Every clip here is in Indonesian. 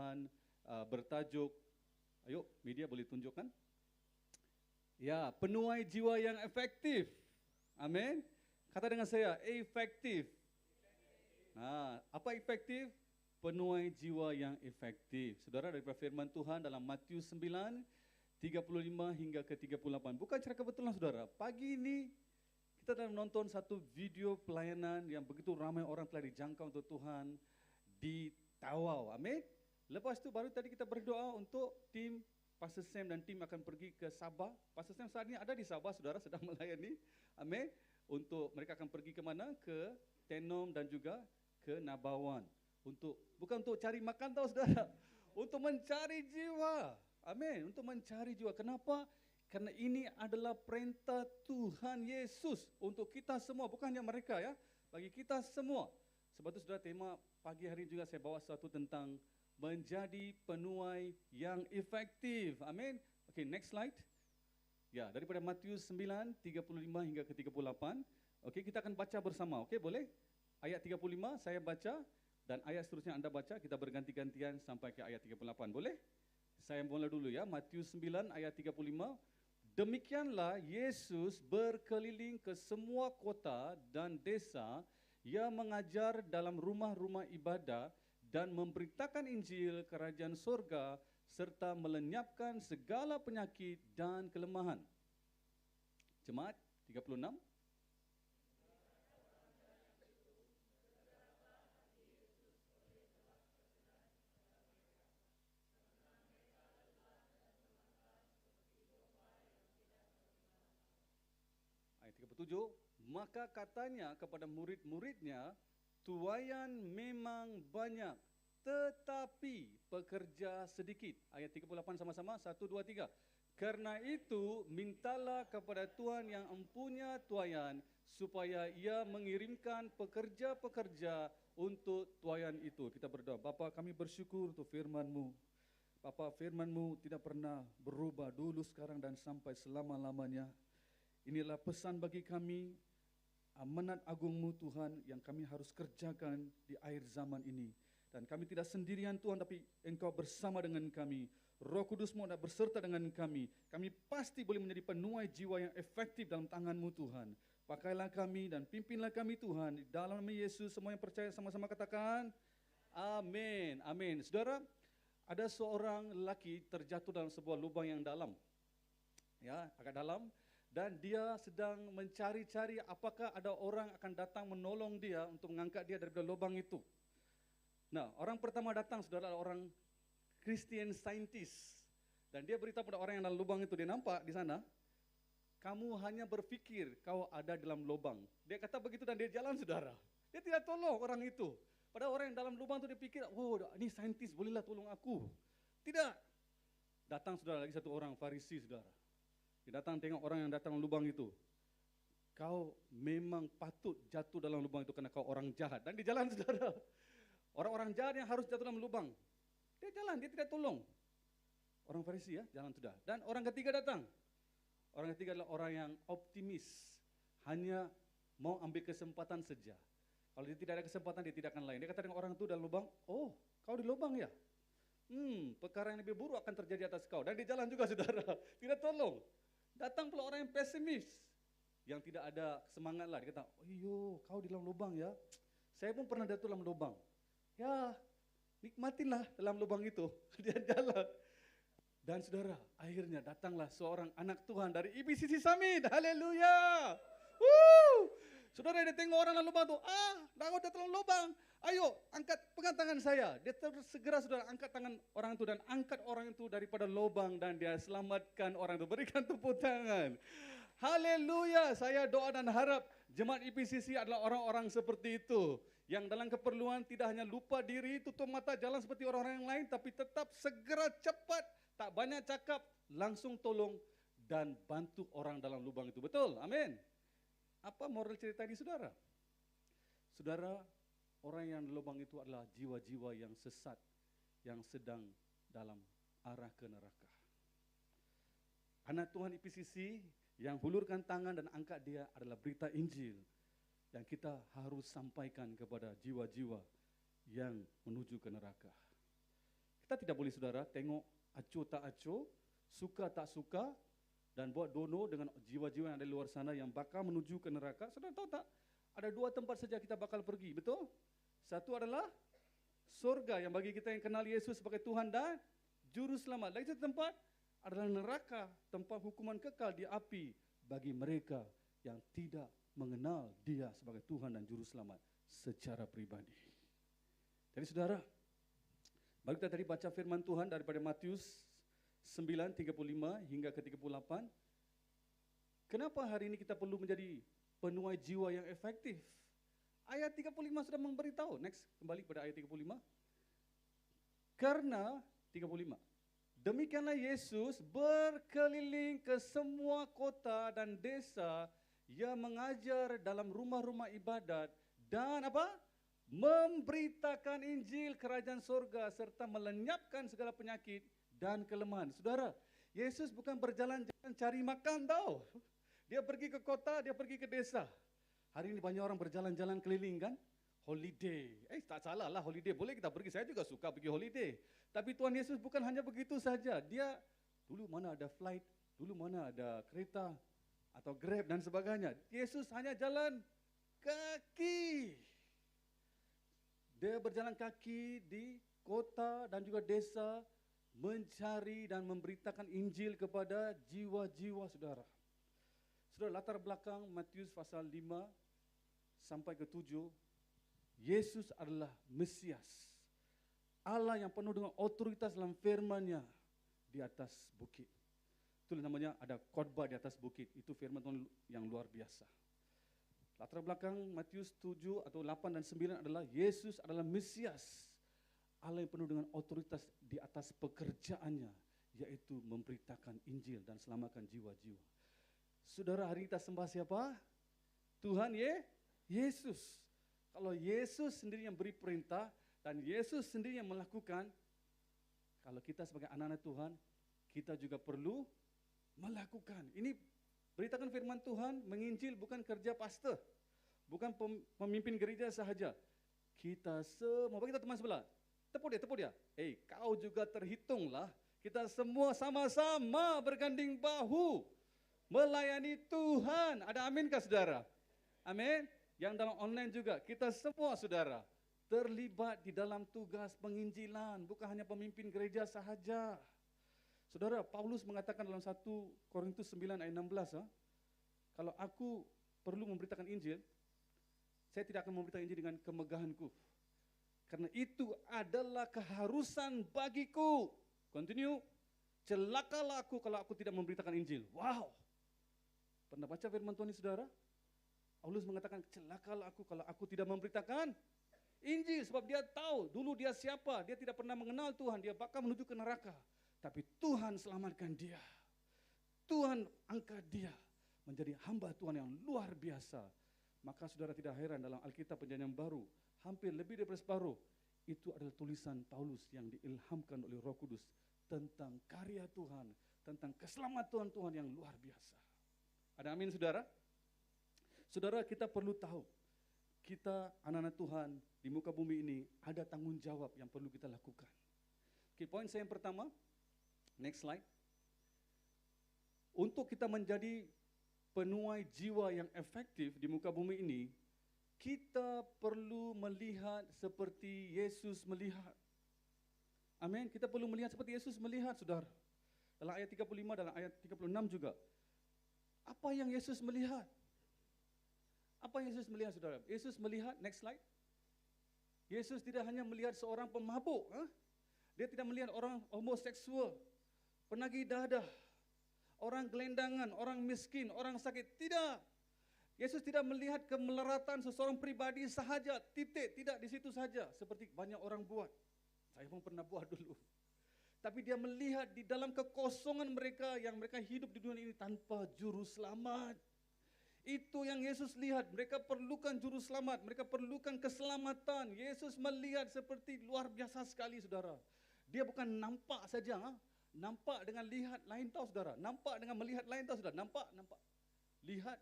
Tuhan bertajuk, ayo media boleh tunjukkan? Ya, penuai jiwa yang efektif. Amin. Kata dengan saya, efektif. Nah, apa efektif? Penuai jiwa yang efektif. Saudara, daripada firman Tuhan dalam Matius 9, 35 hingga ke 38. Bukan cara kebetulan saudara, pagi ini kita sedang menonton satu video pelayanan yang begitu ramai orang telah dijangkau untuk Tuhan di Tawau. Amin. Lepas itu baru tadi kita berdoa untuk tim Pastor Sam dan tim akan pergi ke Sabah. Pastor Sam saat ini ada di Sabah, saudara, sedang melayani. Amin. Untuk mereka akan pergi ke mana? Ke Tenom dan juga ke Nabawan. Bukan untuk cari makan tahu saudara. Untuk mencari jiwa. Amin. Untuk mencari jiwa. Kenapa? Karena ini adalah perintah Tuhan Yesus untuk kita semua. Bukan hanya mereka ya. Bagi kita semua. Sebab itu saudara, tema pagi hari juga saya bawa sesuatu tentang menjadi penuai yang efektif. Amin. Okey, next slide. Ya, daripada Matius 9, 35 hingga ke 38. Okey, kita akan baca bersama. Okey, boleh? Ayat 35 saya baca dan ayat seterusnya anda baca. Kita berganti-gantian sampai ke ayat 38. Boleh? Saya mula dulu ya. Matius 9 ayat 35. Demikianlah Yesus berkeliling ke semua kota dan desa. Ia mengajar dalam rumah-rumah ibadah dan memberitakan Injil kerajaan sorga serta melenyapkan segala penyakit dan kelemahan. Jemaat 36. Ayat 37, maka katanya kepada murid-muridnya, tuaian memang banyak, tetapi pekerja sedikit. Ayat 38 sama-sama, 1, 2, 3. Karena itu, mintalah kepada Tuhan yang empunya tuaian, supaya ia mengirimkan pekerja-pekerja untuk tuaian itu. Kita berdoa, Bapa, kami bersyukur untuk firman-Mu. Bapa, firman-Mu tidak pernah berubah dulu, sekarang, dan sampai selama-lamanya. Inilah pesan bagi kami, amanat agung-Mu Tuhan yang kami harus kerjakan di akhir zaman ini. Dan kami tidak sendirian Tuhan, tapi Engkau bersama dengan kami. Roh Kudus-Mu ada berserta dengan kami. Kami pasti boleh menjadi penuai jiwa yang efektif dalam tangan-Mu Tuhan. Pakailah kami dan pimpinlah kami Tuhan. Di dalam nama Yesus semua yang percaya sama-sama katakan, amin, amin. Saudara, ada seorang lelaki terjatuh dalam sebuah lubang yang dalam. Ya, agak dalam. Dan dia sedang mencari-cari apakah ada orang akan datang menolong dia untuk mengangkat dia dari lubang itu. Nah, orang pertama datang saudara adalah orang Christian Scientist. Dan dia beritahu pada orang yang dalam lubang itu, dia nampak di sana, kamu hanya berfikir kau ada dalam lubang. Dia kata begitu dan dia jalan saudara. Dia tidak tolong orang itu. Padahal orang yang dalam lubang itu dia pikir, oh ini saintis, bolehlah tolong aku. Tidak. Datang saudara lagi satu orang Farisi saudara. Dia datang tengok orang yang datang lubang itu. Kau memang patut jatuh dalam lubang itu karena kau orang jahat. Dan di jalan saudara. Orang-orang jahat yang harus jatuh dalam lubang. Dia jalan, dia tidak tolong. Orang Farisi ya, jalan sudah. Dan orang ketiga datang. Orang ketiga adalah orang yang optimis. Hanya mau ambil kesempatan saja. Kalau dia tidak ada kesempatan, dia tidak akan lain. Dia kata dengan orang itu dalam lubang, oh kau di lubang ya? Perkara yang lebih buruk akan terjadi atas kau. Dan di jalan juga saudara, tidak tolong. Datang pula orang yang pesimis, yang tidak ada semangat lah. Dia kata, oh kau di dalam lubang ya. Saya pun pernah jatuh dalam lubang. Ya, nikmatilah dalam lubang itu. Dia jalan. Dan saudara, akhirnya datanglah seorang anak Tuhan dari IBCC Summit. Haleluya. Saudara, dia tengok orang dalam lubang tu. Dah dalam lubang. Ayo, pegang tangan saya. Dia segera saudara angkat tangan orang itu dan angkat orang itu daripada lubang dan dia selamatkan orang itu. Berikan tepuk tangan. Haleluya. Saya doa dan harap jemaat IPCC adalah orang-orang seperti itu. Yang dalam keperluan tidak hanya lupa diri, tutup mata jalan seperti orang-orang yang lain, tapi tetap segera cepat, tak banyak cakap, langsung tolong dan bantu orang dalam lubang itu. Betul? Amin. Apa moral cerita ini saudara? Saudara, orang yang di lubang itu adalah jiwa-jiwa yang sesat, yang sedang dalam arah ke neraka. Anak Tuhan IPCC yang hulurkan tangan dan angkat dia adalah berita Injil yang kita harus sampaikan kepada jiwa-jiwa yang menuju ke neraka. Kita tidak boleh saudara tengok acuh tak acuh, suka tak suka, dan buat dono dengan jiwa-jiwa yang ada di luar sana yang bakal menuju ke neraka. Saudara tahu tak? Ada 2 tempat saja kita bakal pergi, betul? Satu adalah surga yang bagi kita yang kenal Yesus sebagai Tuhan dan Juru Selamat. Lagi satu tempat adalah neraka, tempat hukuman kekal di api bagi mereka yang tidak mengenal Dia sebagai Tuhan dan Juru Selamat secara pribadi. Jadi saudara, baru kita tadi baca firman Tuhan daripada Matius 9:35 hingga ke 38. Kenapa hari ini kita perlu menjadi penuai jiwa yang efektif? Ayat 35 sudah memberitahu. Next, kembali pada ayat 35. Karena 35. Demikianlah Yesus berkeliling ke semua kota dan desa, Ia mengajar dalam rumah-rumah ibadat dan apa? Memberitakan Injil kerajaan surga serta melenyapkan segala penyakit dan kelemahan. Saudara, Yesus bukan berjalan-jalan cari makan tau. Dia pergi ke kota, dia pergi ke desa. Hari ini banyak orang berjalan-jalan keliling kan? Holiday. Tak salah lah holiday. Boleh kita pergi. Saya juga suka pergi holiday. Tapi Tuhan Yesus bukan hanya begitu saja. Dia dulu mana ada flight, dulu mana ada kereta atau Grab dan sebagainya. Yesus hanya jalan kaki. Dia berjalan kaki di kota dan juga desa mencari dan memberitakan Injil kepada jiwa-jiwa saudara. Saudara, latar belakang Matius pasal 5 sampai ke 7, Yesus adalah Mesias. Allah yang penuh dengan otoritas dalam firman-Nya di atas bukit. Itulah namanya ada khotbah di atas bukit. Itu firman Tuhan yang luar biasa. Latar belakang Matius 7 atau 8 dan 9 adalah Yesus adalah Mesias. Allah yang penuh dengan otoritas di atas pekerjaannya, yaitu memberitakan Injil dan selamatkan jiwa-jiwa. Saudara, hari kita sembah siapa? Tuhan Yesus. Kalau Yesus sendiri yang beri perintah dan Yesus sendiri yang melakukan, kalau kita sebagai anak-anak Tuhan, kita juga perlu melakukan. Ini beritakan firman Tuhan, menginjil bukan kerja pastor, bukan pemimpin gereja sahaja. Kita semua, bagi kita teman sebelah, tepuk dia. Kau juga terhitunglah. Kita semua sama-sama berganding bahu melayani Tuhan. Ada aminkah saudara? Amin. Yang dalam online juga, kita semua saudara terlibat di dalam tugas penginjilan, bukan hanya pemimpin gereja sahaja. Saudara, Paulus mengatakan dalam 1 Korintus 9 ayat 16, kalau aku perlu memberitakan Injil, saya tidak akan memberitakan Injil dengan kemegahanku. Karena itu adalah keharusan bagiku. Continue. Celakalah aku kalau aku tidak memberitakan Injil. Wow. Pernah baca firman Tuhan ini saudara? Paulus mengatakan, celakalah aku kalau aku tidak memberitakan Injil. Sebab dia tahu dulu dia siapa. Dia tidak pernah mengenal Tuhan. Dia bakal menuju ke neraka. Tapi Tuhan selamatkan dia. Tuhan angkat dia menjadi hamba Tuhan yang luar biasa. Maka saudara tidak heran dalam Alkitab Perjanjian Baru, hampir lebih dari separuh, itu adalah tulisan Paulus yang diilhamkan oleh Roh Kudus tentang karya Tuhan, tentang keselamatan Tuhan yang luar biasa. Ada amin saudara? Saudara, kita perlu tahu, kita anak-anak Tuhan di muka bumi ini ada tanggung jawab yang perlu kita lakukan. Oke, poin saya yang pertama, next slide. Untuk kita menjadi penuai jiwa yang efektif di muka bumi ini, kita perlu melihat seperti Yesus melihat. Amin. Kita perlu melihat seperti Yesus melihat, saudara. Dalam ayat 35, dalam ayat 36 juga. Apa yang Yesus melihat? Apa yang Yesus melihat, saudara? Yesus melihat, next slide. Yesus tidak hanya melihat seorang pemabuk. Dia tidak melihat orang homoseksual, penagih dadah, orang gelendangan, orang miskin, orang sakit. Tidak. Yesus tidak melihat kemelaratan seseorang pribadi sahaja, titik, tidak di situ saja. Seperti banyak orang buat. Saya pun pernah buat dulu. Tapi dia melihat di dalam kekosongan mereka yang mereka hidup di dunia ini tanpa juru selamat. Itu yang Yesus lihat. Mereka perlukan juru selamat, mereka perlukan keselamatan. Yesus melihat seperti luar biasa sekali, saudara. Dia bukan nampak saja, nampak dengan lihat lain tahu saudara. Nampak dengan melihat lain tahu saudara. Nampak. Lihat,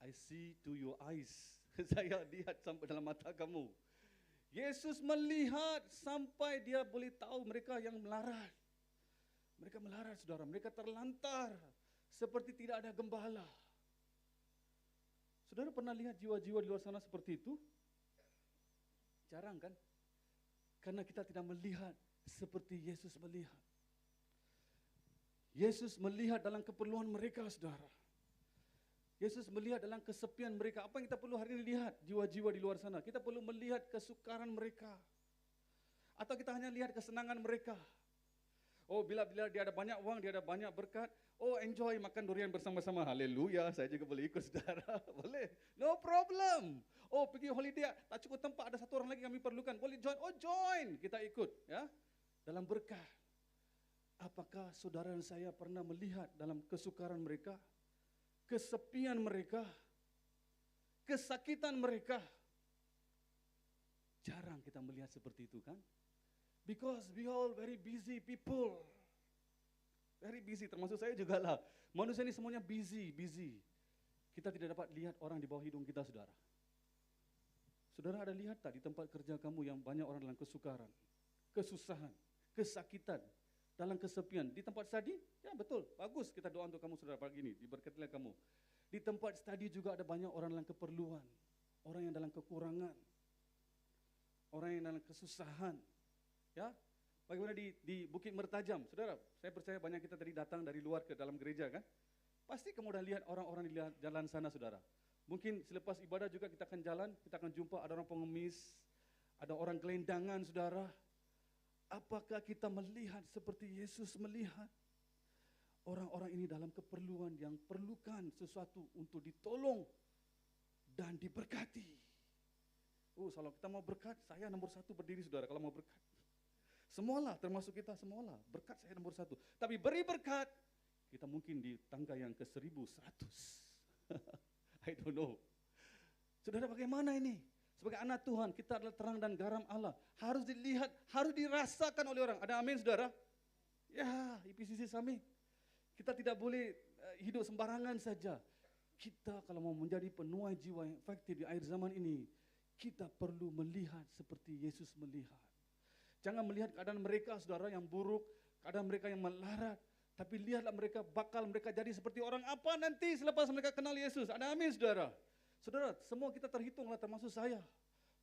I see to your eyes. Saya lihat sampai dalam mata kamu. Yesus melihat sampai dia boleh tahu mereka yang melarat. Mereka melarat, saudara. Mereka terlantar seperti tidak ada gembala. Saudara pernah lihat jiwa-jiwa di luar sana seperti itu? Jarang kan? Karena kita tidak melihat seperti Yesus melihat. Yesus melihat dalam keperluan mereka, saudara. Yesus melihat dalam kesepian mereka. Apa yang kita perlu hari ini lihat? Jiwa-jiwa di luar sana. Kita perlu melihat kesukaran mereka. Atau kita hanya lihat kesenangan mereka. Oh, bila dia ada banyak uang, dia ada banyak berkat. Oh, enjoy makan durian bersama-sama. Haleluya, saya juga boleh ikut, saudara. Boleh. No problem. Oh, pergi holiday, tak cukup tempat, ada satu orang lagi kami perlukan. Boleh join? Oh, join. Kita ikut, ya. Dalam berkat. Apakah saudara dan saya pernah melihat dalam kesukaran mereka, kesepian mereka, kesakitan mereka? Jarang kita melihat seperti itu, kan? Because we all very busy people. Very busy, termasuk saya juga lah. Manusia ini semuanya busy. Kita tidak dapat lihat orang di bawah hidung kita, saudara. Saudara ada lihat tak di tempat kerja kamu yang banyak orang dalam kesukaran, kesusahan, kesakitan, dalam kesepian. Di tempat study, ya betul, bagus kita doa untuk kamu, saudara, pagi ini, diberkatilah kamu. Di tempat study juga ada banyak orang dalam keperluan, orang yang dalam kekurangan, orang yang dalam kesusahan. Ya, bagaimana di Bukit Mertajam, saudara? Saya percaya banyak kita tadi datang dari luar ke dalam gereja, kan? Pasti kamu dah lihat orang-orang di jalan sana, saudara. Mungkin selepas ibadah juga kita akan jalan, kita akan jumpa ada orang pengemis, ada orang gelendangan, saudara. Apakah kita melihat seperti Yesus melihat? Orang-orang ini dalam keperluan yang perlukan sesuatu untuk ditolong dan diberkati. Oh, kalau kita mau berkat, saya nomor 1 berdiri, saudara, kalau mau berkat. Semualah, termasuk kita semualah. Berkat saya nomor 1. Tapi beri berkat, kita mungkin di tangga yang ke 1100. I don't know. Saudara, bagaimana ini? Sebagai anak Tuhan, kita adalah terang dan garam Allah. Harus dilihat, harus dirasakan oleh orang. Ada amin, saudara? Ya, IPCC Summit. Kita tidak boleh hidup sembarangan saja. Kita kalau mau menjadi penuai jiwa yang efektif di akhir zaman ini, kita perlu melihat seperti Yesus melihat. Jangan melihat keadaan mereka, saudara, yang buruk, keadaan mereka yang melarat, tapi lihatlah mereka jadi seperti orang apa nanti selepas mereka kenal Yesus. Ada amin, saudara? Saudara, semua kita terhitunglah, termasuk saya.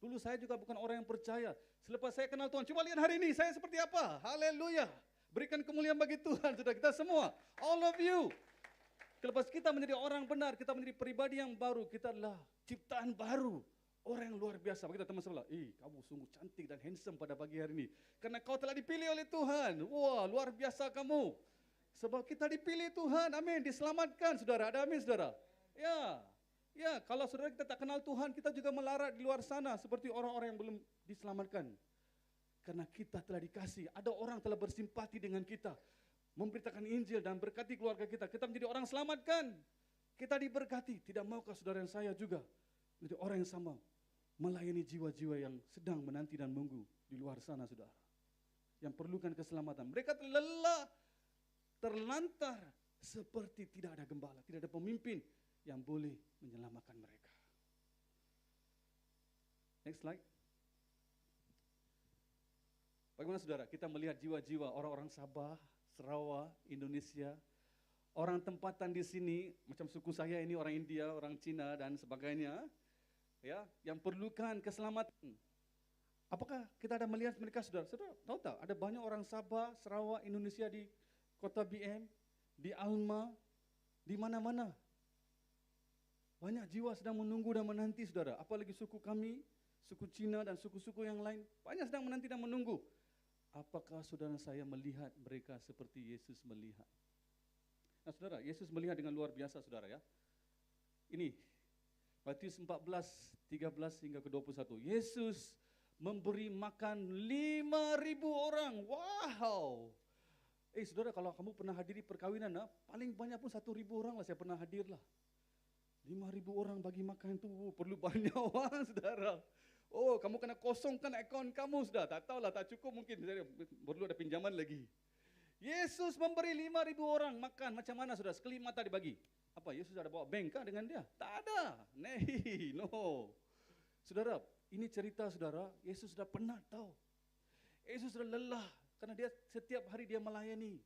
Dulu saya juga bukan orang yang percaya. Selepas saya kenal Tuhan, coba lihat hari ini saya seperti apa. Haleluya. Berikan kemuliaan bagi Tuhan, saudara, kita semua. All of you. Selepas kita menjadi orang benar, kita menjadi pribadi yang baru, kita adalah ciptaan baru. Orang yang luar biasa. Bagi teman sebelah, kamu sungguh cantik dan handsome pada pagi hari ini. Karena kau telah dipilih oleh Tuhan. Wah, luar biasa kamu. Sebab kita dipilih Tuhan, amin, diselamatkan, saudara. Ada amin, saudara? Ya, kalau saudara kita tak kenal Tuhan, kita juga melarat di luar sana seperti orang-orang yang belum diselamatkan. Karena kita telah dikasih, ada orang telah bersimpati dengan kita, memberitakan Injil dan berkati keluarga kita. Kita menjadi orang selamatkan. Kita diberkati. Tidak maukah saudara dan saya juga menjadi orang yang sama, melayani jiwa-jiwa yang sedang menanti dan menunggu di luar sana, saudara, yang perlukan keselamatan. Mereka lelah, terlantar, seperti tidak ada gembala, tidak ada pemimpin yang boleh menyelamatkan mereka. Next slide. Bagaimana, saudara, kita melihat jiwa-jiwa orang-orang Sabah, Sarawak, Indonesia, orang tempatan di sini, macam suku saya ini orang India, orang Cina dan sebagainya, ya, yang perlukan keselamatan. Apakah kita ada melihat mereka, saudara? Saudara tahu tak, ada banyak orang Sabah, Sarawak, Indonesia di kota BM, di Alma, di mana-mana. Banyak jiwa sedang menunggu dan menanti, saudara. Apalagi suku kami, suku Cina dan suku-suku yang lain, banyak sedang menanti dan menunggu. Apakah saudara saya melihat mereka seperti Yesus melihat? Nah, saudara, Yesus melihat dengan luar biasa, saudara, ya. Ini Matius 14, 13 hingga ke 21. Yesus memberi makan 5.000 orang. Wow. Saudara, kalau kamu pernah hadiri perkawinan, paling banyak pun 1.000 orang lah saya pernah hadir lah. 5.000 orang bagi makan itu perlu banyak orang, saudara. Oh, kamu kena kosongkan akaun kamu, sudah. Tak tahulah, tak cukup mungkin. Perlu ada pinjaman lagi. Yesus memberi 5.000 orang makan. Macam mana, saudara? Sekelip mata dibagi. Apa, Yesus ada bawa bank kah dengan dia? Tak ada. No. Saudara, ini cerita saudara, Yesus sudah penat tahu. Yesus sudah lelah karena dia setiap hari dia melayani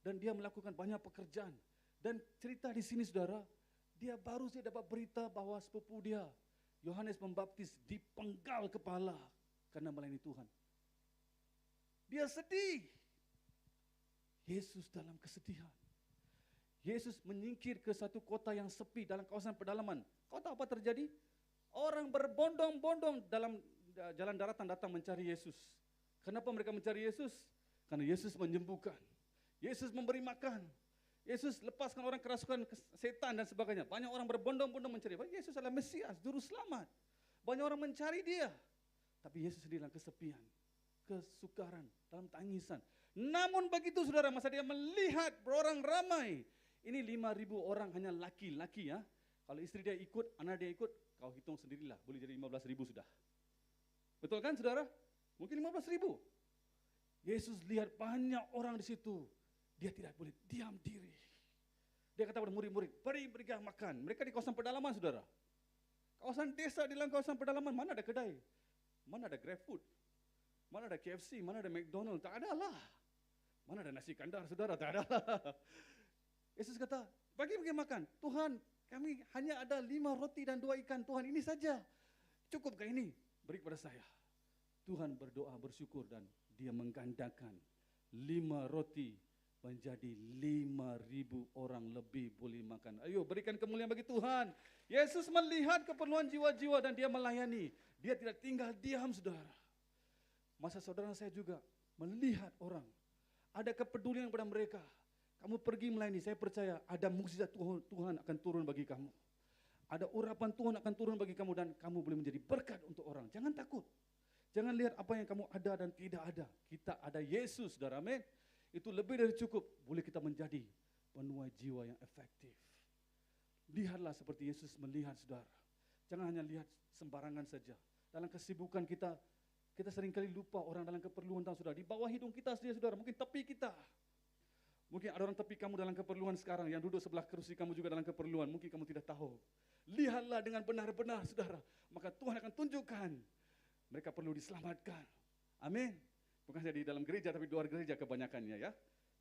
dan dia melakukan banyak pekerjaan. Dan cerita di sini saudara, dia baru saja dapat berita bahwa sepupu dia, Yohanes Pembaptis, dipenggal kepala karena melayani Tuhan. Dia sedih. Yesus dalam kesedihan. Yesus menyingkir ke satu kota yang sepi dalam kawasan pedalaman. Kau tahu apa terjadi? Orang berbondong-bondong dalam jalan daratan datang mencari Yesus. Kenapa mereka mencari Yesus? Karena Yesus menyembuhkan. Yesus memberi makan. Yesus lepaskan orang kerasukan setan dan sebagainya. Banyak orang berbondong-bondong mencari. Yesus adalah Mesias, juru selamat. Banyak orang mencari dia. Tapi Yesus sendiri dalam kesepian, kesukaran, dalam tangisan. Namun begitu saudara, masa dia melihat orang ramai. Ini 5.000 orang hanya laki-laki ya. Kalau istri dia ikut, anak dia ikut, kau hitung sendirilah. Boleh jadi 15.000 sudah. Betul kan saudara? Mungkin 15.000. Yesus lihat banyak orang di situ. Dia tidak boleh diam diri. Dia kata pada murid-murid, berikan makan. Mereka di kawasan pedalaman saudara. Kawasan desa di dalam kawasan pedalaman, mana ada kedai? Mana ada GrabFood? Mana ada KFC? Mana ada McDonald? Tak ada lah. Mana ada nasi kandar saudara? Tak ada lah. Yesus kata, bagi makan. Tuhan, kami hanya ada 5 roti dan 2 ikan. Tuhan, ini saja. Cukupkah ini? Beri kepada saya. Tuhan berdoa, bersyukur dan dia menggandakan 5 roti menjadi 5.000 orang lebih boleh makan. Ayo berikan kemuliaan bagi Tuhan. Yesus melihat keperluan jiwa-jiwa dan dia melayani. Dia tidak tinggal diam saudara. Masa saudara saya juga melihat orang. Ada kepedulian kepada mereka. Kamu pergi melayani, saya percaya ada mukjizat Tuhan akan turun bagi kamu. Ada urapan Tuhan akan turun bagi kamu dan kamu boleh menjadi berkat untuk orang. Jangan takut. Jangan lihat apa yang kamu ada dan tidak ada. Kita ada Yesus, saudara, amin. Itu lebih dari cukup. Boleh kita menjadi penuai jiwa yang efektif. Lihatlah seperti Yesus melihat saudara. Jangan hanya lihat sembarangan saja. Dalam kesibukan kita seringkali lupa orang dalam keperluan tahu saudara. Di bawah hidung kita sendiri saudara, mungkin tepi kita. Mungkin ada orang tepi kamu dalam keperluan sekarang, yang duduk sebelah kursi kamu juga dalam keperluan. Mungkin kamu tidak tahu. Lihatlah dengan benar-benar saudara. Maka Tuhan akan tunjukkan. Mereka perlu diselamatkan. Amin. Bukan saja di dalam gereja, tapi di luar gereja kebanyakannya ya.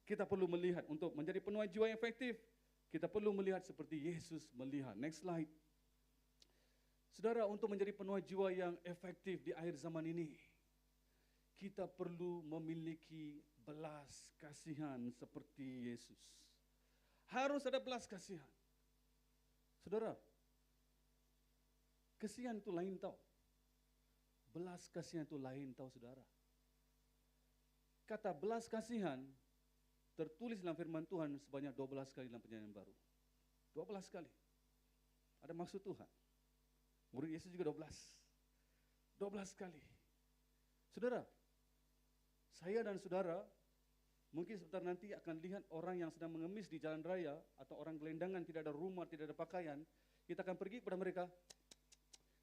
Kita perlu melihat untuk menjadi penuai jiwa yang efektif. Kita perlu melihat seperti Yesus melihat. Next slide. Saudara, untuk menjadi penuai jiwa yang efektif di akhir zaman ini, kita perlu memiliki belas kasihan seperti Yesus. Harus ada belas kasihan. Saudara, kasihan itu lain tau. Belas kasihan itu lain tau saudara. Kata belas kasihan tertulis dalam firman Tuhan sebanyak 12 kali dalam Perjanjian Baru. 12 kali. Ada maksud Tuhan. Murid Yesus juga 12. 12 kali. Saudara, saya dan saudara mungkin sebentar nanti akan lihat orang yang sedang mengemis di jalan raya atau orang gelendangan, tidak ada rumah, tidak ada pakaian. Kita akan pergi kepada mereka.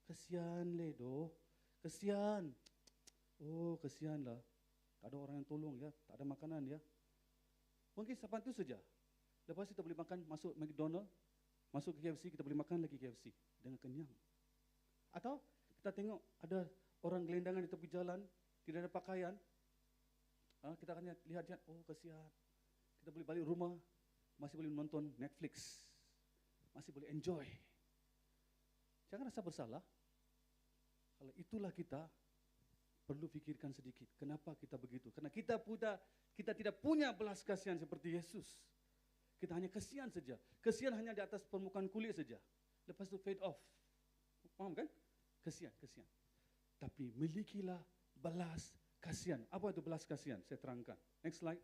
Kesian ledo, kesian. Oh, kesianlah. Tak ada orang yang tolong ya, tak ada makanan ya. Mungkin sampai itu saja. Lepas kita boleh makan, masuk McDonald, masuk ke KFC, kita boleh makan lagi KFC dengan kenyang. Atau kita tengok ada orang gelendangan di tepi jalan, tidak ada pakaian. Kita akan lihat, oh kesian. Kita boleh balik rumah, masih boleh menonton Netflix, masih boleh enjoy. Jangan rasa bersalah. Kalau itulah kita, perlu fikirkan sedikit. Kenapa kita begitu? Karena kita tidak punya belas kasihan seperti Yesus. Kita hanya kasihan saja. Kasihan hanya di atas permukaan kulit saja. Lepas itu fade off. Paham kan? Kasihan. Tapi milikilah belas kasihan. Apa itu belas kasihan? Saya terangkan. Next slide.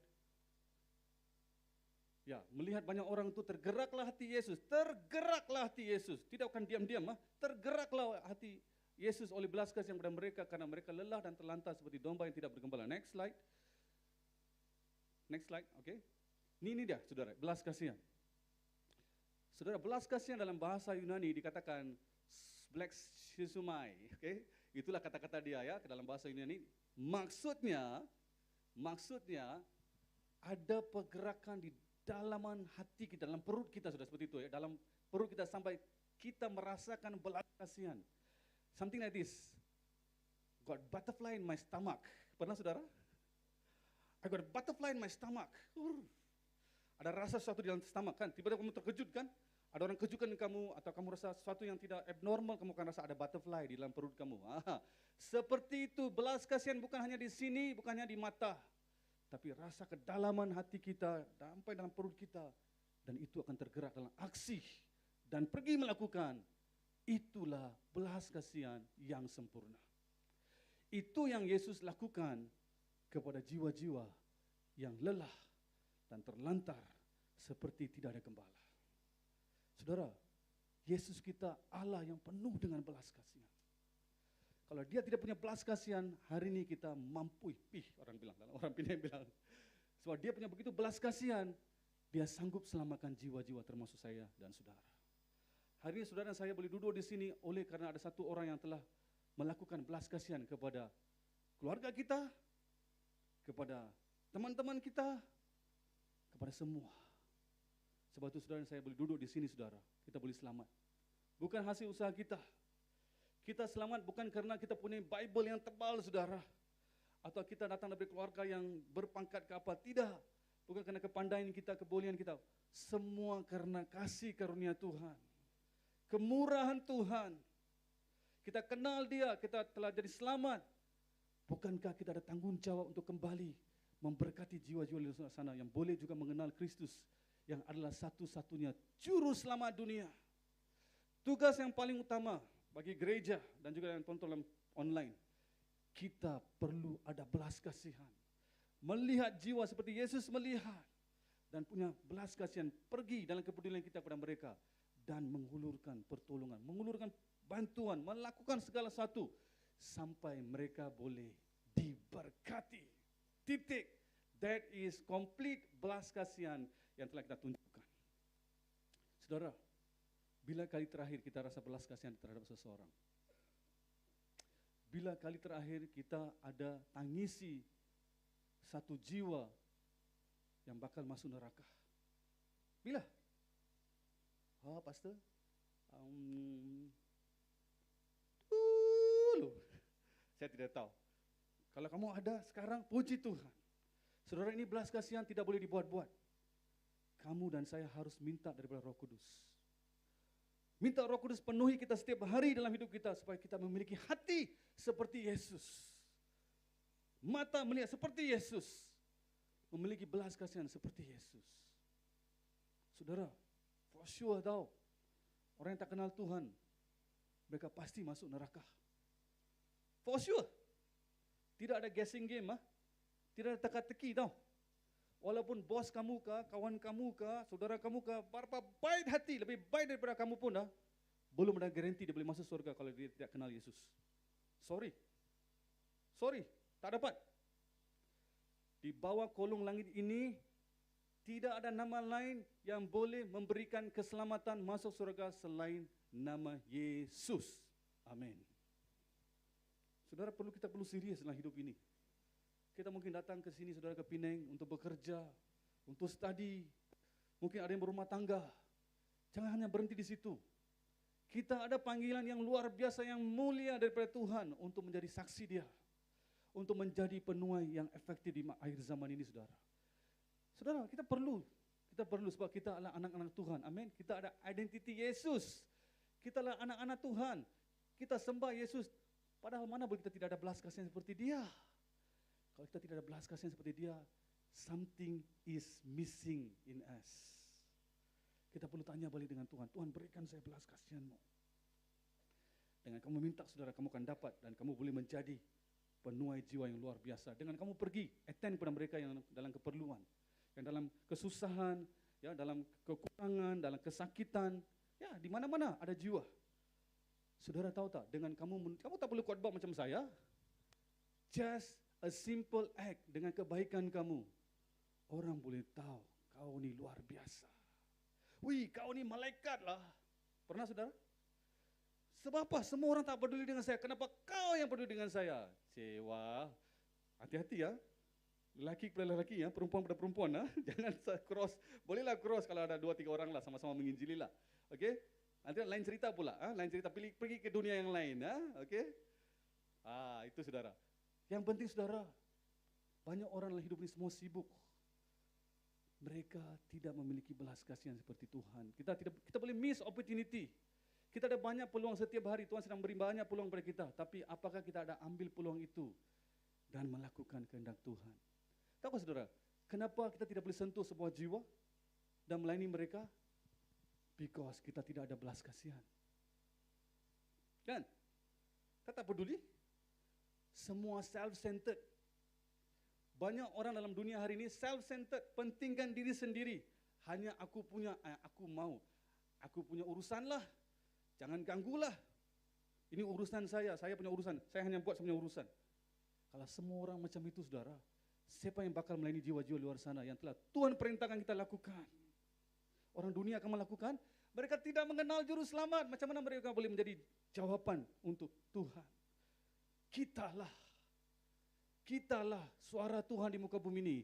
Ya, melihat banyak orang itu tergeraklah hati Yesus. Tergeraklah hati Yesus. Tidak akan diam-diam. Tergeraklah hati Yesus oleh belas kasihan kepada mereka karena mereka lelah dan terlantar seperti domba yang tidak bergembala. Next slide. Next slide, oke. Ini dia, saudara, belas kasihan. Saudara, belas kasihan dalam bahasa Yunani dikatakan splexisumai, oke. Itulah kata-kata dia ya, dalam bahasa Yunani. Maksudnya ada pergerakan di dalaman hati kita, dalam perut kita sudah seperti itu ya, dalam perut kita sampai kita merasakan belas kasihan. Something like this. got butterfly in my stomach. Pernah saudara? I got a butterfly in my stomach. Ada rasa sesuatu di dalam stomach kan? Tiba-tiba kamu terkejut kan? Ada orang kejutkan kamu atau kamu rasa sesuatu yang tidak abnormal, kamu akan rasa ada butterfly di dalam perut kamu. Seperti itu, belas kasihan bukan hanya di sini, bukan hanya di mata, tapi rasa kedalaman hati kita sampai dalam perut kita, dan itu akan tergerak dalam aksi dan pergi melakukan. Itulah belas kasihan yang sempurna. Itu yang Yesus lakukan kepada jiwa-jiwa yang lelah dan terlantar seperti tidak ada gembala. Saudara, Yesus kita Allah yang penuh dengan belas kasihan. Kalau dia tidak punya belas kasihan, hari ini kita mampu, orang bilang, orang Pinang bilang. Sebab dia punya begitu belas kasihan, dia sanggup selamatkan jiwa-jiwa termasuk saya dan saudara. Hari ini saudara dan saya boleh duduk di sini oleh karena ada satu orang yang telah melakukan belas kasihan kepada keluarga kita, kepada teman-teman kita, kepada semua. Sebab itu saudara dan saya boleh duduk di sini saudara, kita boleh selamat. Bukan hasil usaha kita. Kita selamat bukan karena kita punya Bible yang tebal saudara, atau kita datang dari keluarga yang berpangkat ke apa, tidak. Bukan karena kepandaian kita, kebolehan kita. Semua karena kasih karunia Tuhan, kemurahan Tuhan. Kita kenal dia, kita telah jadi selamat. Bukankah kita ada tanggung jawab untuk kembali memberkati jiwa-jiwa di luar sana yang boleh juga mengenal Kristus, yang adalah satu-satunya juru selamat dunia. Tugas yang paling utama bagi gereja dan juga yang tonton online, kita perlu ada belas kasihan. Melihat jiwa seperti Yesus melihat, dan punya belas kasihan, pergi dalam kepedulian kita kepada mereka, dan mengulurkan pertolongan, mengulurkan bantuan, melakukan segala sesuatu, sampai mereka boleh diberkati. Titik. That is complete belas kasihan yang telah kita tunjukkan. Saudara, bila kali terakhir kita rasa belas kasihan terhadap seseorang? Bila kali terakhir kita ada tangisi satu jiwa yang bakal masuk neraka? Bila? Pastor? Dulu. Saya tidak tahu. Kalau kamu ada sekarang, puji Tuhan. Saudara, ini belas kasihan tidak boleh dibuat-buat. Kamu dan saya harus minta daripada Roh Kudus. Minta Roh Kudus penuhi kita setiap hari dalam hidup kita, supaya kita memiliki hati seperti Yesus. Mata melihat seperti Yesus. Memiliki belas kasihan seperti Yesus. Saudara, for sure tahu, orang yang tak kenal Tuhan, mereka pasti masuk neraka. For sure. Tidak ada guessing game, tidak ada teka-teki tau. Walaupun bos kamu kah, kawan kamu kah, saudara kamu kah, berapa baik hati, lebih baik daripada kamu pun belum ada garanti dia boleh masuk surga kalau dia tidak kenal Yesus. Sorry, tak dapat. Di bawah kolong langit ini, tidak ada nama lain yang boleh memberikan keselamatan masuk surga selain nama Yesus. Amin. Saudara, kita perlu serius dalam hidup ini. Kita mungkin datang ke sini, saudara, ke Pinang untuk bekerja, untuk studi. Mungkin ada yang berumah tangga. Jangan hanya berhenti di situ. Kita ada panggilan yang luar biasa, yang mulia daripada Tuhan untuk menjadi saksi dia. Untuk menjadi penuai yang efektif di akhir zaman ini, saudara. Saudara, kita perlu sebab kita adalah anak-anak Tuhan. Amin. Kita ada identiti Yesus. Kita adalah anak-anak Tuhan. Kita sembah Yesus. Padahal mana boleh kita tidak ada belas kasihan seperti dia. Kalau kita tidak ada belas kasihan seperti dia, something is missing in us. Kita perlu tanya balik dengan Tuhan, Tuhan berikan saya belas kasihan-Mu. Dengan kamu minta, saudara, kamu akan dapat, dan kamu boleh menjadi penuai jiwa yang luar biasa. Dengan kamu pergi, attend kepada mereka yang dalam keperluan, yang dalam kesusahan, ya, dalam kekurangan, dalam kesakitan, ya, di mana-mana ada jiwa. Saudara tahu tak, dengan kamu tak perlu khotbah macam saya. Just a simple act, dengan kebaikan kamu, orang boleh tahu kau ni luar biasa. Wih, kau ni malaikat lah. Pernah saudara? Sebab apa? Semua orang tak peduli dengan saya. Kenapa kau yang peduli dengan saya? Cewa. Hati-hati ya. Lelaki kepada lelaki ya, perempuan pada perempuan ya. Jangan cross. Bolehlah cross kalau ada 2-3 orang lah sama-sama menginjili lah. Okey? Nanti lain cerita pula, lain cerita pergi ke dunia yang lain, okey? Itu saudara. Yang penting saudara, banyak orang dalam hidup ini semua sibuk. Mereka tidak memiliki belas kasihan seperti Tuhan. Kita boleh miss opportunity. Kita ada banyak peluang setiap hari. Tuhan sedang beri banyak peluang kepada kita. Tapi apakah kita ada ambil peluang itu dan melakukan kehendak Tuhan? Tahu saudara, kenapa kita tidak boleh sentuh sebuah jiwa dan melayani mereka? Because kita tidak ada belas kasihan. Kan? Kita tak peduli. Semua self-centered. Banyak orang dalam dunia hari ini self-centered, pentingkan diri sendiri. Hanya aku punya, aku mau. Aku punya urusan lah. Jangan ganggulah. Ini urusan saya punya urusan. Saya hanya buat punya urusan. Kalau semua orang macam itu saudara, siapa yang bakal melayani jiwa-jiwa luar sana yang telah Tuhan perintahkan kita lakukan? Orang dunia akan melakukan, mereka tidak mengenal juru selamat. Macam mana mereka boleh menjadi jawaban untuk Tuhan? Kitalah suara Tuhan di muka bumi ini.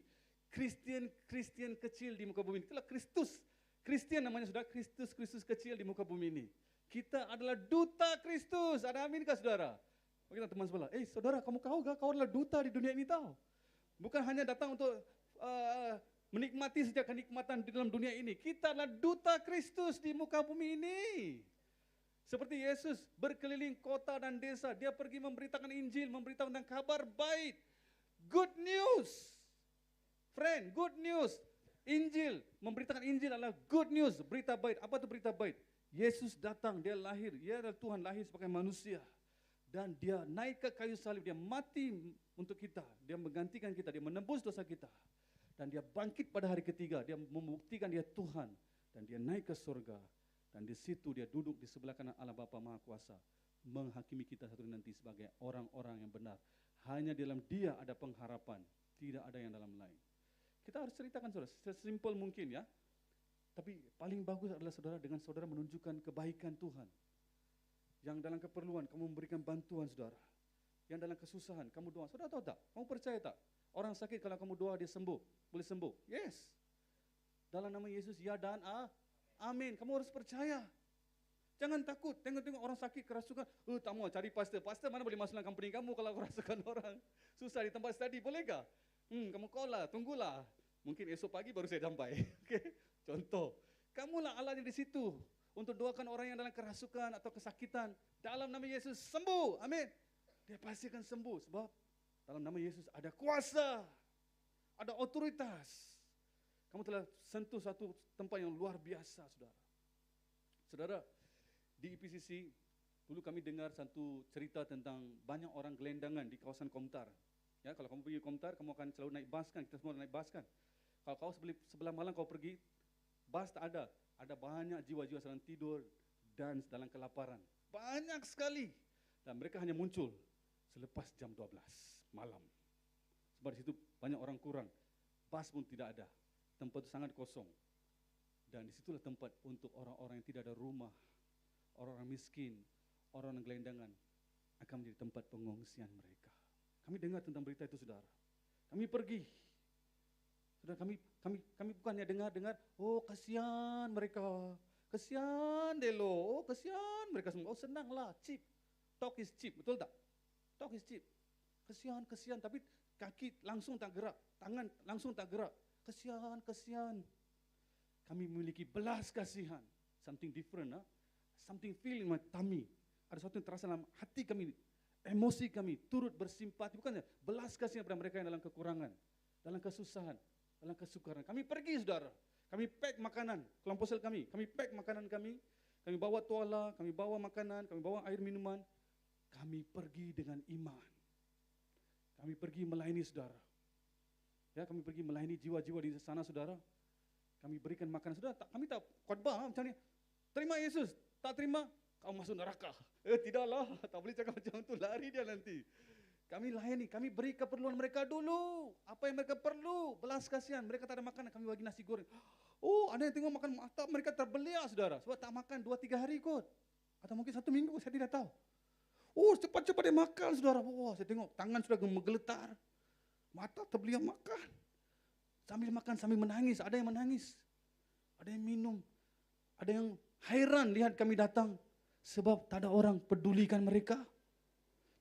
Kristian kecil di muka bumi ini. Itulah Kristus. Kristian namanya saudara, Kristus kecil di muka bumi ini. Kita adalah duta Kristus. Ada aminkah saudara? Kita teman sebelah, saudara kamu tahu gak? Kau adalah duta di dunia ini tahu. Bukan hanya datang untuk menikmati sejak kenikmatan di dalam dunia ini. Kita adalah duta Kristus di muka bumi ini. Seperti Yesus berkeliling kota dan desa. Dia pergi memberitakan Injil, memberitakan tentang kabar baik. Good news. Friend, good news. Injil, memberitakan Injil adalah good news. Berita baik. Apa itu berita baik? Yesus datang, dia lahir. Dia adalah Tuhan lahir sebagai manusia. Dan dia naik ke kayu salib, dia mati untuk kita. Dia menggantikan kita, dia menebus dosa kita. Dan dia bangkit pada hari ketiga, dia membuktikan dia Tuhan. Dan dia naik ke surga. Dan di situ dia duduk di sebelah kanan Allah Bapa Maha Kuasa. Menghakimi kita satu nanti sebagai orang-orang yang benar. Hanya di dalam dia ada pengharapan, tidak ada yang dalam lain. Kita harus ceritakan saudara, sesimpel mungkin ya. Tapi paling bagus adalah saudara dengan saudara menunjukkan kebaikan Tuhan. Yang dalam keperluan kamu memberikan bantuan saudara. Yang dalam kesusahan kamu doa. Saudara tahu tak? Kamu percaya tak? Orang sakit kalau kamu doa dia sembuh. Boleh sembuh? Yes. Dalam nama Yesus ya dan amin. Kamu harus percaya. Jangan takut. Tengok-tengok orang sakit kerasukan. Tak mau cari pastor. Pastor mana boleh masuk dalam company kamu kalau kerasukan orang. Susah di tempat study. Bolehkah? Kamu call lah. Tunggulah. Mungkin esok pagi baru saya sampai. Okay? Contoh. Kamulah Allahnya di situ. Untuk doakan orang yang dalam kerasukan atau kesakitan. Dalam nama Yesus sembuh. Amin. Dia pasti akan sembuh. Sebab dalam nama Yesus ada kuasa. Ada otoritas. Kamu telah sentuh satu tempat yang luar biasa, saudara. Saudara, di IPCC, dulu kami dengar satu cerita tentang banyak orang gelendangan di kawasan Komtar. Ya, kalau kamu pergi Komtar, kamu akan selalu naik bas kan? Kita semua naik bas kan? Kalau kau sebelah malam kau pergi, bas tak ada. Ada banyak jiwa-jiwa sedang tidur dan dalam kelaparan. Banyak sekali. Dan mereka hanya muncul selepas jam 12 malam. Sebab di situ banyak orang kurang. Bas pun tidak ada. Tempat itu sangat kosong. Dan disitulah tempat untuk orang-orang yang tidak ada rumah, orang-orang miskin, orang-orang gelendangan akan menjadi tempat pengungsian mereka. Kami dengar tentang berita itu saudara. Kami pergi. Saudara, kami bukannya dengar, oh kasihan mereka, kasihan Delo, oh kasihan mereka semua, oh senanglah, cheap, talk is cheap, betul tak? Talk is cheap, kasihan, tapi kaki langsung tak gerak, tangan langsung tak gerak, kasihan. Kami memiliki belas kasihan, something different, something feel in my tummy, ada sesuatu yang terasa dalam hati kami, emosi kami, turut bersimpati, bukannya belas kasihan pada mereka yang dalam kekurangan, dalam kesusahan, dalam kesukaran. Kami pergi saudara, kami pack makanan, kelompok sel kami pack makanan kami bawa tuala, kami bawa makanan, kami bawa air minuman, kami pergi dengan iman. Kami pergi melayani saudara. Ya, kami pergi melayani jiwa-jiwa di sana saudara. Kami berikan makanan saudara, kami tak khotbah macam ni. Terima Yesus, tak terima kau masuk neraka. Tidaklah, tak boleh cakap macam tu, lari dia nanti. Kami layani, kami beri keperluan mereka dulu. Apa yang mereka perlu, belas kasihan. Mereka tak ada makanan, kami bagi nasi goreng. Oh, ada yang tengok makan mata, mereka terbeliak saudara. Sebab tak makan 2-3 hari kot. Atau mungkin 1 minggu, saya tidak tahu. Oh, cepat-cepat dia makan saudara. Wah, saya tengok tangan sudah menggeletar. Mata terbeliak makan. Sambil makan, sambil menangis. Ada yang menangis. Ada yang minum. Ada yang heran lihat kami datang. Sebab tak ada orang pedulikan mereka.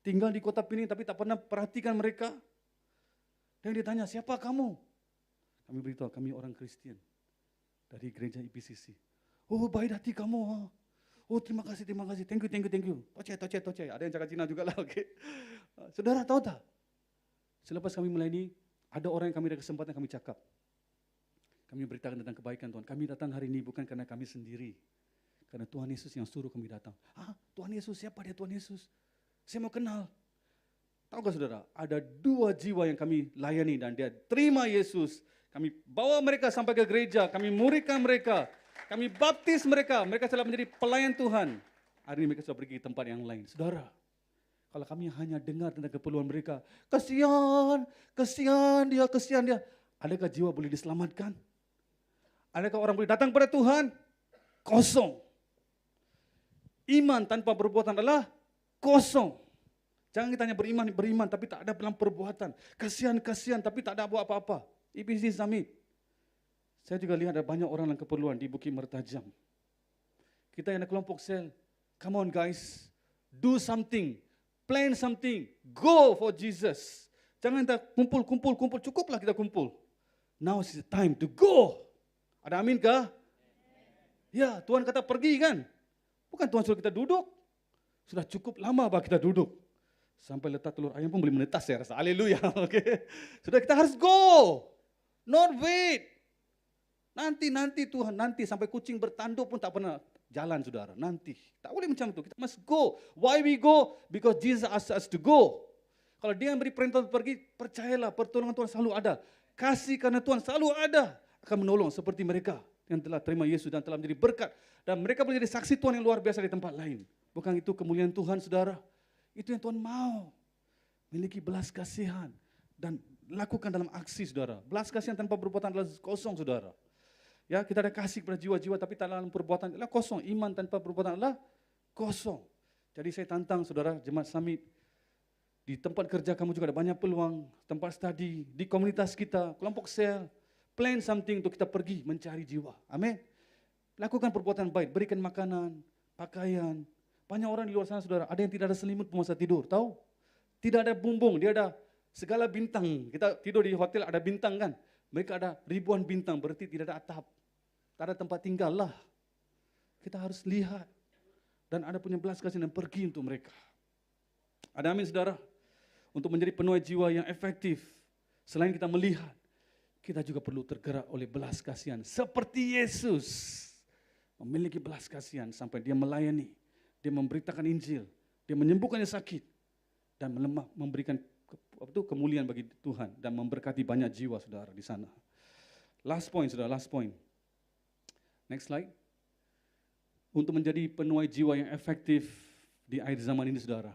tinggal di kota Pening tapi tak pernah perhatikan mereka. Dan dia tanya, siapa kamu? Kami beritahu, kami orang Kristen dari gereja IPCC. Oh, baik hati kamu. Oh, terima kasih. Thank you. Tocai. Ada yang cakap Cina juga lah, oke. Saudara tahu tak? Selepas kami melayani, ada orang yang kami ada kesempatan kami cakap. Kami beritakan tentang kebaikan Tuhan. Kami datang hari ini bukan karena kami sendiri. Karena Tuhan Yesus yang suruh kami datang. Tuhan Yesus, siapa dia Tuhan Yesus? Saya mau kenal. Tahukah saudara, ada 2 jiwa yang kami layani dan dia terima Yesus. Kami bawa mereka sampai ke gereja, kami muridkan mereka, kami baptis mereka. Mereka telah menjadi pelayan Tuhan. Hari ini mereka sudah pergi ke tempat yang lain. Saudara, kalau kami hanya dengar tentang keperluan mereka, kasihan dia. Adakah jiwa boleh diselamatkan? Adakah orang boleh datang kepada Tuhan? Kosong. Iman tanpa perbuatan adalah kosong. Jangan kita hanya beriman tapi tak ada dalam perbuatan. Kasihan tapi tak ada buat apa-apa. IPC Summit. Saya juga lihat ada banyak orang yang keperluan di Bukit Mertajam. Kita yang ada kelompok sel. Come on guys. Do something. Plan something. Go for Jesus. Jangan kita kumpul. Cukuplah kita kumpul. Now is the time to go. Ada amin kah? Ya, Tuhan kata pergi kan? Bukan Tuhan suruh kita duduk. Sudah cukup lama bah kita duduk. Sampai letak telur ayam pun boleh menetas saya rasa. Haleluya. Okay. Sudah kita harus go. Not wait. Nanti Tuhan, sampai kucing bertanduk pun tak pernah jalan saudara. Nanti. Tak boleh macam itu. Kita must go. Why we go? Because Jesus asked us to go. Kalau dia yang beri perintah untuk pergi, percayalah pertolongan Tuhan selalu ada. Kasih karena Tuhan selalu ada. Akan menolong seperti mereka yang telah terima Yesus dan telah menjadi berkat. Dan mereka boleh jadi saksi Tuhan yang luar biasa di tempat lain. Bukan itu kemuliaan Tuhan saudara. Itu yang Tuhan mau. Miliki belas kasihan. Dan lakukan dalam aksi saudara. Belas kasihan tanpa perbuatan adalah kosong saudara. Ya, kita ada kasih kepada jiwa-jiwa tapi tak dalam perbuatan adalah kosong. Iman tanpa perbuatan adalah kosong. Jadi saya tantang saudara Jemaat Summit. Di tempat kerja kamu juga ada banyak peluang. Tempat studi, di komunitas kita, kelompok sel. Plan something untuk kita pergi mencari jiwa. Amin. Lakukan perbuatan baik, berikan makanan, pakaian. Banyak orang di luar sana saudara, ada yang tidak ada selimut masa tidur, tahu? Tidak ada bumbung, dia ada segala bintang. Kita tidur di hotel ada bintang kan? Mereka ada ribuan bintang, berarti tidak ada atap. Tak ada tempat tinggal lah. Kita harus lihat. Dan ada punya belas kasihan dan pergi untuk mereka. Ada amin saudara? Untuk menjadi penuai jiwa yang efektif. Selain kita melihat, kita juga perlu tergerak oleh belas kasihan. Seperti Yesus memiliki belas kasihan sampai dia melayani. Dia memberitakan Injil. Dia menyembuhkan yang sakit. Dan memberikan kemuliaan bagi Tuhan. Dan memberkati banyak jiwa saudara di sana. Last point saudara, last point. Next slide. Untuk menjadi penuai jiwa yang efektif di akhir zaman ini saudara.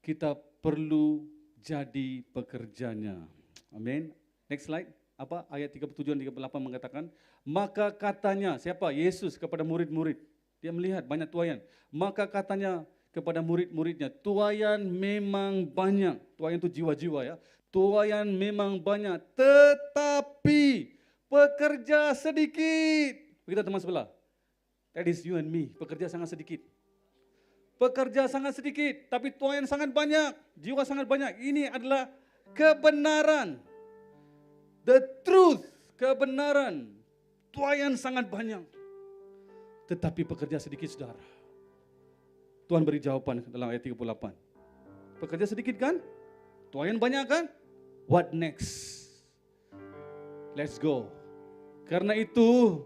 Kita perlu jadi pekerjanya. Amin. Next slide. Apa? Ayat 37 dan 38 mengatakan, maka katanya, siapa? Yesus kepada murid-murid. Dia melihat banyak tuaian. Maka katanya kepada murid-muridnya, tuaian memang banyak. Tuaian itu jiwa-jiwa ya. Tuaian memang banyak, tetapi pekerja sedikit. Begitu teman sebelah. That is you and me. Pekerja sangat sedikit. Pekerja sangat sedikit, tapi tuaian sangat banyak. Jiwa sangat banyak. Ini adalah kebenaran. The truth, kebenaran. Tuaian sangat banyak. Tetapi pekerja sedikit saudara. Tuhan beri jawaban dalam ayat 38. Pekerja sedikit kan? Tuaian banyak kan? What next? Let's go. Karena itu,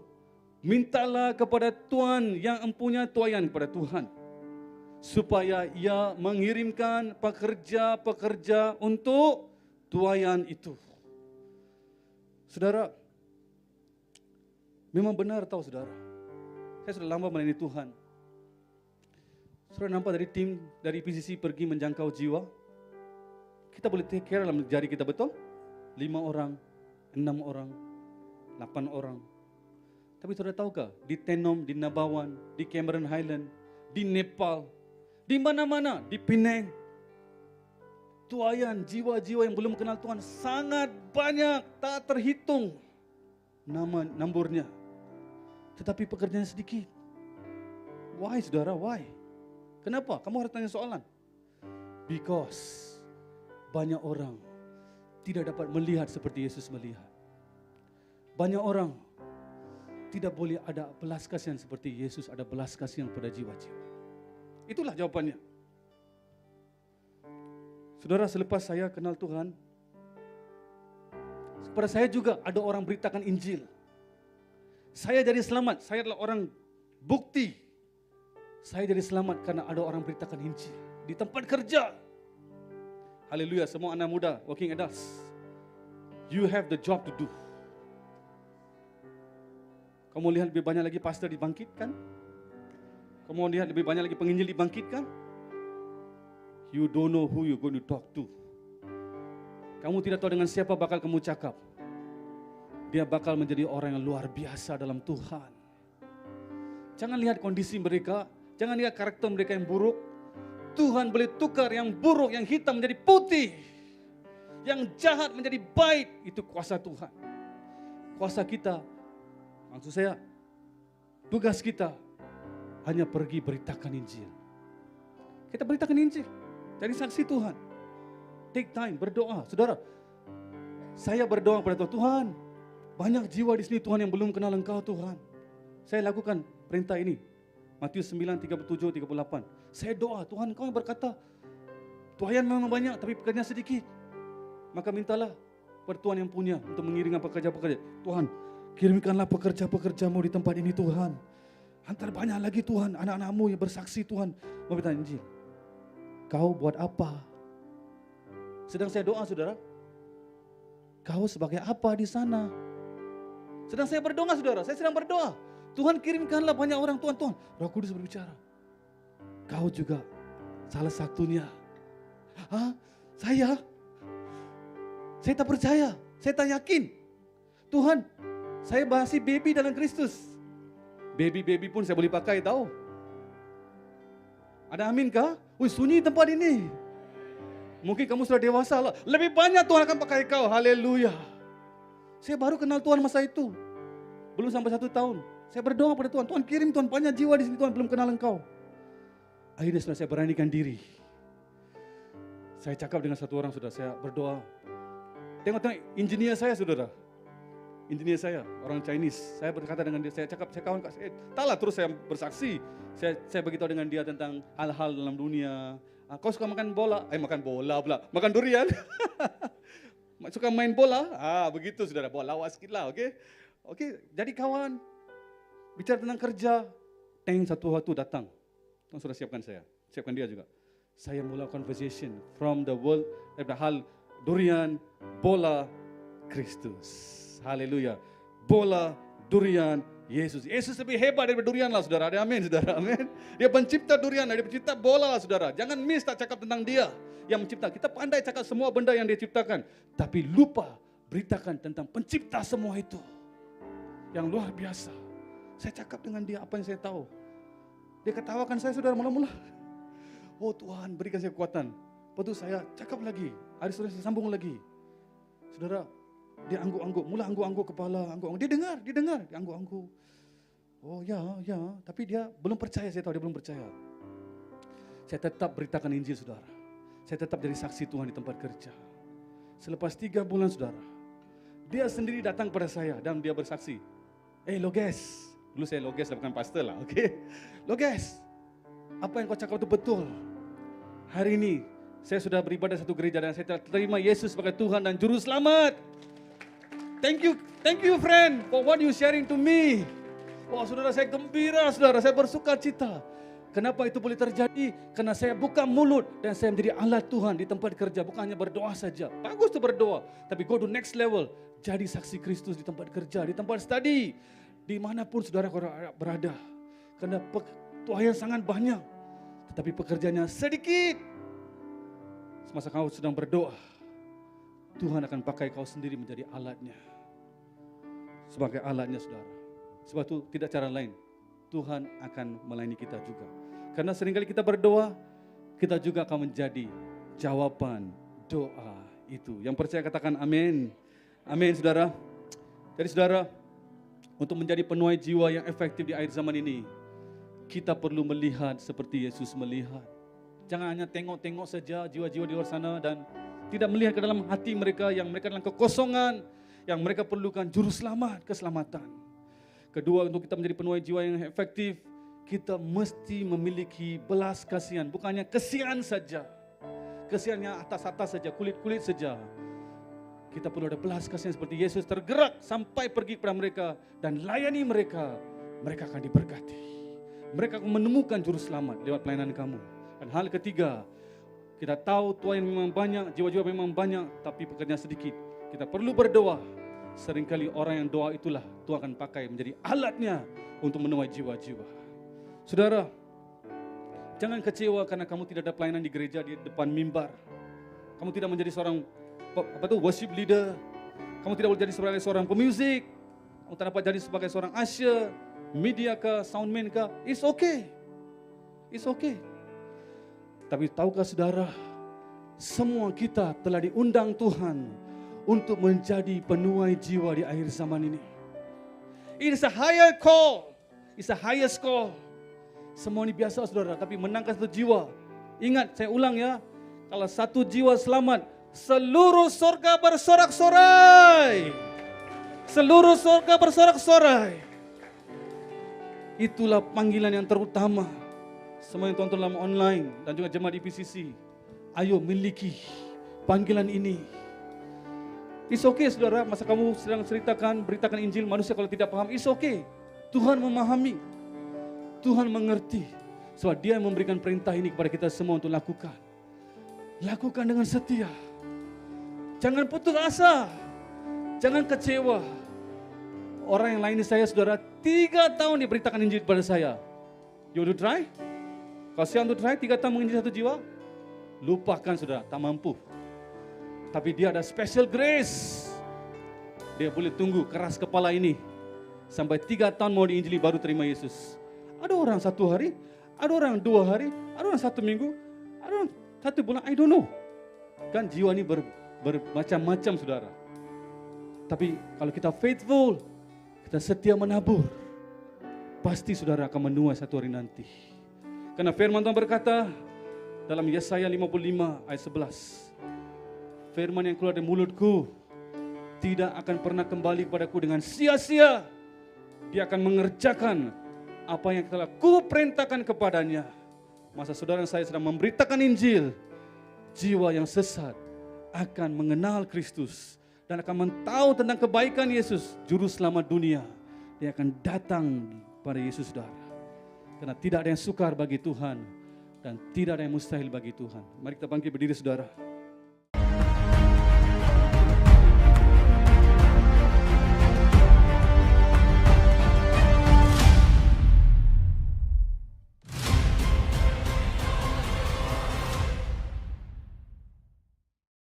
mintalah kepada Tuhan yang empunya tuaian kepada Tuhan. Supaya ia mengirimkan pekerja-pekerja untuk tuaian itu. Saudara, memang benar tahu saudara. Saya sudah lama melayani Tuhan. Saudara nampak dari tim dari PCC pergi menjangkau jiwa. Kita boleh take care dalam jari kita betul? 5 orang, 6 orang, 8 orang. Tapi saudara tahukah? Di Tenom, di Nabawan, di Cameron Highland, di Nepal, di mana-mana, di Penang. Tuaian jiwa-jiwa yang belum kenal Tuhan sangat banyak, tak terhitung nomornya. Tetapi pekerjaannya sedikit. Why saudara, why? Kenapa? Kamu harus tanya soalan. Because banyak orang tidak dapat melihat seperti Yesus melihat. Banyak orang tidak boleh ada belas kasihan seperti Yesus ada belas kasihan pada jiwa-jiwa. Itulah jawabannya. Saudara, selepas saya kenal Tuhan, kepada saya juga ada orang beritakan Injil. Saya jadi selamat, saya adalah orang bukti. Saya jadi selamat karena ada orang beritakan Injil. Di tempat kerja. Haleluya, semua anak muda, working adults. You have the job to do. Kamu lihat lebih banyak lagi pastor dibangkitkan? Kamu lihat lebih banyak lagi penginjil dibangkitkan? You don't know who you going to talk to. Kamu tidak tahu dengan siapa bakal kamu cakap. Dia bakal menjadi orang yang luar biasa dalam Tuhan. Jangan lihat kondisi mereka, jangan lihat karakter mereka yang buruk. Tuhan boleh tukar yang buruk, yang hitam menjadi putih. Yang jahat menjadi baik, itu kuasa Tuhan. Kuasa kita, maksud saya, tugas kita hanya pergi beritakan Injil. Kita beritakan Injil, jadi saksi Tuhan. Take time, berdoa. Saudara, saya berdoa kepada Tuhan, banyak jiwa di sini Tuhan yang belum kenal Engkau Tuhan. Saya lakukan perintah ini, Matius 9, 37, 38. Saya doa, Tuhan Engkau yang berkata, tuaian memang banyak tapi pekerjaan sedikit. Maka mintalah kepada Tuhan yang punya untuk mengiringkan pekerja-pekerja. Tuhan, kirimkanlah pekerja-pekerjamu di tempat ini Tuhan. Antar banyak lagi Tuhan, anak-anakmu yang bersaksi Tuhan. Memberikan Injil. Kau buat apa? Sedang saya doa saudara. Kau sebagai apa di sana? Sedang saya berdoa saudara, saya sedang berdoa. Tuhan kirimkanlah banyak orang Tuhan. Roh Kudus berbicara. Kau juga salah satunya. Hah? Saya tak percaya, saya tak yakin. Tuhan, saya masih baby dalam Kristus. Baby pun saya boleh pakai tahu. Ada amin kah? Wih, sunyi tempat ini. Mungkin kamu sudah dewasa lah. Lebih banyak Tuhan akan pakai kau. Haleluya. Saya baru kenal Tuhan masa itu. Belum sampai 1 tahun. Saya berdoa pada Tuhan. Tuhan kirim Tuhan, banyak jiwa di sini Tuhan belum kenal Engkau. Akhirnya sudah saya beranikan diri. Saya cakap dengan satu orang sudah, saya berdoa. Tengok engineer saya saudara. Engineer saya, orang Chinese. Saya berkata dengan dia, saya cakap, saya kawan, taklah terus saya bersaksi. Saya beritahu dengan dia tentang hal-hal dalam dunia. Kau suka makan bola? Makan bola pula. Makan durian? Suka main bola? Begitu saudara, bola lawas sikit lah, oke? Oke, jadi kawan. Bicara tentang kerja. Satu waktu datang. Tuhan sudah siapkan saya. Siapkan dia juga. Saya mulai conversation from the world, hal durian, bola, Kristus. Haleluya. Bola, durian, Yesus. Yesus lebih hebat daripada durian lah saudara. Ada amin saudara, amin. Dia pencipta durian, dia pencipta bola lah saudara. Jangan miss tak cakap tentang dia yang mencipta. Kita pandai cakap semua benda yang dia ciptakan. Tapi lupa beritakan tentang pencipta semua itu. Yang luar biasa. Saya cakap dengan dia apa yang saya tahu. Dia ketawakan saya saudara mula-mula. Oh Tuhan berikan saya kekuatan. Lepas itu saya cakap lagi. Hari saudara saya sambung lagi. Saudara, dia angguk-angguk. Mula angguk-angguk kepala. Angguk-angguk. Dia dengar. Dia angguk-angguk. Oh ya. Tapi dia belum percaya. Saya tahu dia belum percaya. Saya tetap beritakan Injil saudara. Saya tetap jadi saksi Tuhan di tempat kerja. Selepas 3 bulan saudara. Dia sendiri datang kepada saya dan dia bersaksi. Loges. Dulu saya Loges bukan pastor lah. Okay? Loges. Apa yang kau cakap itu betul. Hari ini saya sudah beribadah satu gereja dan saya telah terima Yesus sebagai Tuhan dan Juru Selamat. Thank you friend for what you sharing to me. Wah saudara saya gembira saudara, saya bersuka cita. Kenapa itu boleh terjadi? Karena saya buka mulut dan saya menjadi alat Tuhan di tempat kerja. Bukan hanya berdoa saja. Bagus tu berdoa. Tapi go to next level. Jadi saksi Kristus di tempat kerja, di tempat study. Dimanapun saudara berada. Karena tuaian sangat banyak. Tetapi pekerjaannya sedikit. Semasa kau sedang berdoa. Tuhan akan pakai kau sendiri menjadi alatnya. Sebagai alatnya saudara. Sebab itu tidak cara lain. Tuhan akan melayani kita juga. Karena seringkali kita berdoa, kita juga akan menjadi jawaban doa itu. Yang percaya katakan amin. Amin saudara. Jadi saudara, untuk menjadi penuai jiwa yang efektif di akhir zaman ini, kita perlu melihat seperti Yesus melihat. Jangan hanya tengok-tengok saja jiwa-jiwa di luar sana dan tidak melihat ke dalam hati mereka yang mereka dalam kekosongan, yang mereka perlukan juru selamat, keselamatan. Kedua, untuk kita menjadi penuai jiwa yang efektif, kita mesti memiliki belas kasihan, bukannya kesian saja. Kesiannya atas-atas saja, kulit-kulit saja. Kita perlu ada belas kasihan seperti Yesus tergerak sampai pergi kepada mereka dan layani mereka. Mereka akan diberkati. Mereka akan menemukan juru selamat lewat pelayanan kamu. Dan hal ketiga, kita tahu Tuhan memang banyak, jiwa-jiwa memang banyak, tapi pekerjaan sedikit. Kita perlu berdoa. Seringkali orang yang doa itulah Tuhan akan pakai menjadi alatnya untuk menuai jiwa-jiwa. Saudara, jangan kecewa karena kamu tidak ada pelayanan di gereja di depan mimbar. Kamu tidak menjadi seorang worship leader. Kamu tidak boleh jadi sebagai seorang pemuzik. Kamu tidak dapat jadi sebagai seorang usher, media kah, soundman kah. It's okay. It's okay. Tapi tahukah saudara, semua kita telah diundang Tuhan untuk menjadi penuai jiwa di akhir zaman ini. It is a higher call. It's a highest call. Semua ini biasa saudara, tapi menangkan satu jiwa. Ingat, saya ulang ya. Kalau satu jiwa selamat, seluruh surga bersorak-sorai. Seluruh surga bersorak-sorai. Itulah panggilan yang terutama. Semua yang tonton dalam online dan juga jemaat IPCC, ayo miliki panggilan ini. It's okay saudara, masa kamu sedang beritakan Injil, manusia kalau tidak paham, it's okay. Tuhan memahami, Tuhan mengerti. Sebab Dia yang memberikan perintah ini kepada kita semua untuk lakukan. Lakukan dengan setia. Jangan putus asa, jangan kecewa. Orang yang lain saya saudara, 3 tahun diberitakan Injil kepada saya. You want to try? Kalau saya untuk try 3 tahun menginjil satu jiwa, lupakan saudara, tak mampu. Tapi dia ada special grace. Dia boleh tunggu keras kepala ini sampai 3 tahun mau diinjili baru terima Yesus. Ada orang 1 hari, ada orang 2 hari, ada orang 1 minggu, ada orang 1 bulan, I don't know. Kan jiwa ini bermacam-macam saudara. Tapi kalau kita faithful, kita setia menabur, pasti saudara akan menuai satu hari nanti. Karena firman Tuhan berkata dalam Yesaya 55 ayat 11. Firman yang keluar dari mulutku tidak akan pernah kembali kepadaku dengan sia-sia. Dia akan mengerjakan apa yang telah kuperintahkan kepadanya. Masa saudara dan saya sedang memberitakan Injil, jiwa yang sesat akan mengenal Kristus dan akan tahu tentang kebaikan Yesus, juru selamat dunia. Dia akan datang pada Yesus saudara. Karena tidak ada yang sukar bagi Tuhan dan tidak ada yang mustahil bagi Tuhan. Mari kita bangkit berdiri saudara.